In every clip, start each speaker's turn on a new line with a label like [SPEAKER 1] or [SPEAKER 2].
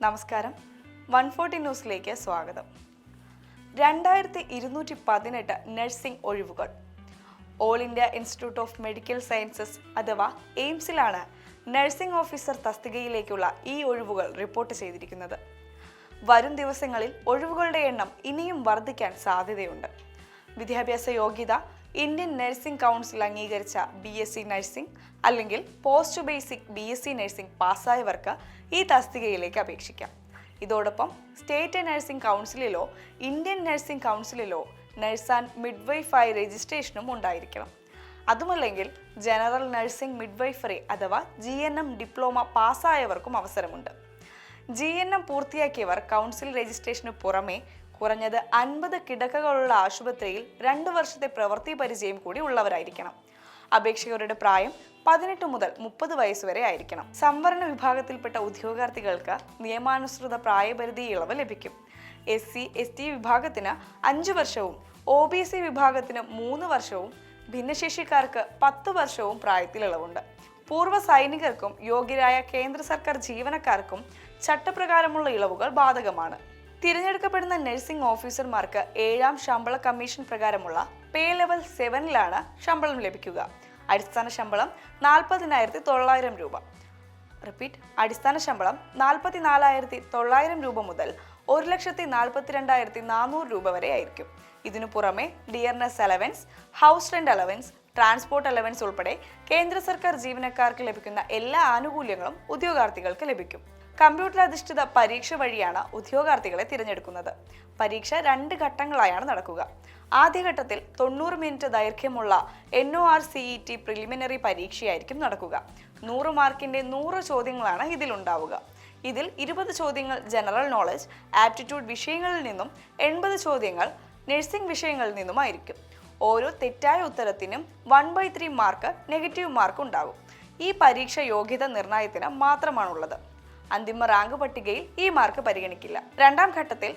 [SPEAKER 1] നമസ്കാരം, 140 ന്യൂസിലേക്ക് സ്വാഗതം. 2218 നഴ്സിംഗ് ഒഴിവുകൾ. All India institute of medical sciences അഥവാ എയിംസിലാണ് നഴ്സിംഗ് ഓഫീസർ തസ്തികയിലേക്കുള്ള ഈ ഒഴിവുകൾ റിപ്പോർട്ട് ചെയ്തിരിക്കുന്നത്. വരും ദിവസങ്ങളിൽ ഒഴിവുകളുടെ എണ്ണം ഇനിയും വർദ്ധിക്കാൻ സാധ്യതയുണ്ട്. വിദ്യാഭ്യാസ യോഗ്യത ഇന്ത്യൻ നഴ്സിംഗ് കൗൺസിൽ അംഗീകരിച്ച BSc നഴ്സിംഗ് അല്ലെങ്കിൽ പോസ്റ്റ് ബേസിക് BSc നഴ്സിംഗ് പാസ്സായവർക്ക് ഈ തസ്തികയിലേക്ക് അപേക്ഷിക്കാം. ഇതോടൊപ്പം സ്റ്റേറ്റ് നഴ്സിംഗ് കൗൺസിലിലോ ഇന്ത്യൻ നഴ്സിംഗ് കൗൺസിലിലോ നഴ്സ് ആൻഡ് മിഡ്വൈഫായി രജിസ്ട്രേഷനും ഉണ്ടായിരിക്കണം. അതുമല്ലെങ്കിൽ ജനറൽ നഴ്സിംഗ് മിഡ്വൈഫറി അഥവാ GNM ഡിപ്ലോമ പാസ്സായവർക്കും അവസരമുണ്ട്. GNM പൂർത്തിയാക്കിയവർ കൗൺസിൽ രജിസ്ട്രേഷന് പുറമെ കുറഞ്ഞത് 50 കിടക്കകളുള്ള ആശുപത്രിയിൽ 2 വർഷത്തെ പ്രവൃത്തി പരിചയം കൂടി ഉള്ളവരായിരിക്കണം. അപേക്ഷകരുടെ പ്രായം 18 മുതൽ 30 വയസ്സ് വരെ ആയിരിക്കണം. സംവരണ വിഭാഗത്തിൽപ്പെട്ട ഉദ്യോഗാർത്ഥികൾക്ക് നിയമാനുസൃത പ്രായപരിധി ഇളവ് ലഭിക്കും. SC ST വിഭാഗത്തിന് 5 വർഷവും OBC വിഭാഗത്തിന് 3 വർഷവും ഭിന്നശേഷിക്കാർക്ക് 10 വർഷവും പ്രായത്തിൽ ഇളവുണ്ട്. പൂർവ്വ സൈനികർക്കും യോഗ്യരായ കേന്ദ്ര സർക്കാർ ജീവനക്കാർക്കും ചട്ടപ്രകാരമുള്ള ഇളവുകൾ ബാധകമാണ്. തിരഞ്ഞെടുക്കപ്പെടുന്ന നഴ്സിംഗ് ഓഫീസർമാർക്ക് 7ാം ശമ്പള കമ്മീഷൻ പ്രകാരമുള്ള പേ ലെവൽ 7ലാണ് ശമ്പളം ലഭിക്കുക. അടിസ്ഥാന ശമ്പളം 40,900 രൂപ. അടിസ്ഥാന ശമ്പളം 44,900 രൂപ മുതൽ 1,42,400 രൂപ വരെ ആയിരിക്കും. ഇതിനു പുറമെ dearness allowance, house rent allowance, transport allowance ഉൾപ്പെടെ കേന്ദ്ര സർക്കാർ ജീവനക്കാർക്ക് ലഭിക്കുന്ന എല്ലാ ആനുകൂല്യങ്ങളും ഉദ്യോഗാർത്ഥികൾക്ക് ലഭിക്കും. കമ്പ്യൂട്ടർ അധിഷ്ഠിത പരീക്ഷ വഴിയാണ് ഉദ്യോഗാർത്ഥികളെ തിരഞ്ഞെടുക്കുന്നത്. പരീക്ഷ 2 ഘട്ടങ്ങളായാണ് നടക്കുക. ആദ്യഘട്ടത്തിൽ 90 മിനിറ്റ് ദൈർഘ്യമുള്ള NORCET പ്രിലിമിനറി പരീക്ഷയായിരിക്കും നടക്കുക. 100 മാർക്കിന്റെ 100 ചോദ്യങ്ങളാണ് ഇതിലുണ്ടാവുക. ഇതിൽ 20 ചോദ്യങ്ങൾ ജനറൽ നോളജ്, ആപ്റ്റിറ്റ്യൂഡ് വിഷയങ്ങളിൽ നിന്നും 80 ചോദ്യങ്ങൾ നഴ്സിംഗ് വിഷയങ്ങളിൽ നിന്നുമായിരിക്കും. ഓരോ തെറ്റായ ഉത്തരത്തിനും 1/3 മാർക്ക് നെഗറ്റീവ് മാർക്ക് ഉണ്ടാകും. ഈ പരീക്ഷ യോഗ്യത നിർണയത്തിന് മാത്രമാണുള്ളത്. അന്തിമ റാങ്ക് പട്ടികയിൽ ഈ മാർക്ക് പരിഗണിക്കില്ല. 2ാം ഘട്ടത്തിൽ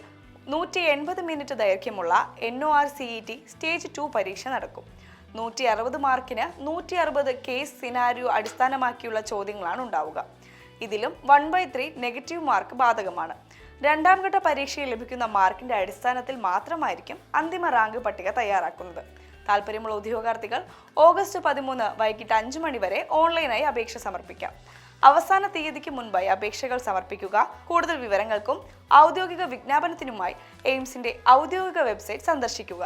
[SPEAKER 1] 180 മിനിറ്റ് ദൈർഘ്യമുള്ള NORCET സ്റ്റേജ് 2 പരീക്ഷ നടക്കും. 160 മാർക്കിന് 160 കേസ് സിനാരിയോ അടിസ്ഥാനമാക്കിയുള്ള ചോദ്യങ്ങളാണ് ഉണ്ടാവുക. ഇതിലും 1/3 നെഗറ്റീവ് മാർക്ക് ബാധകമാണ്. 2ാം ഘട്ട പരീക്ഷയിൽ ലഭിക്കുന്ന മാർക്കിന്റെ അടിസ്ഥാനത്തിൽ മാത്രമായിരിക്കും അന്തിമ റാങ്ക് പട്ടിക തയ്യാറാക്കുന്നത്. താല്പര്യമുള്ള ഉദ്യോഗാർത്ഥികൾ ഓഗസ്റ്റ് 13 വൈകിട്ട് 5 മണി വരെ ഓൺലൈനായി അപേക്ഷ സമർപ്പിക്കാം. അവസാന തീയതിക്ക് മുൻപായി അപേക്ഷകൾ സമർപ്പിക്കുക. കൂടുതൽ വിവരങ്ങൾക്കും ഔദ്യോഗിക വിജ്ഞാപനത്തിനുമായി എയിംസിന്റെ ഔദ്യോഗിക വെബ്സൈറ്റ് സന്ദർശിക്കുക.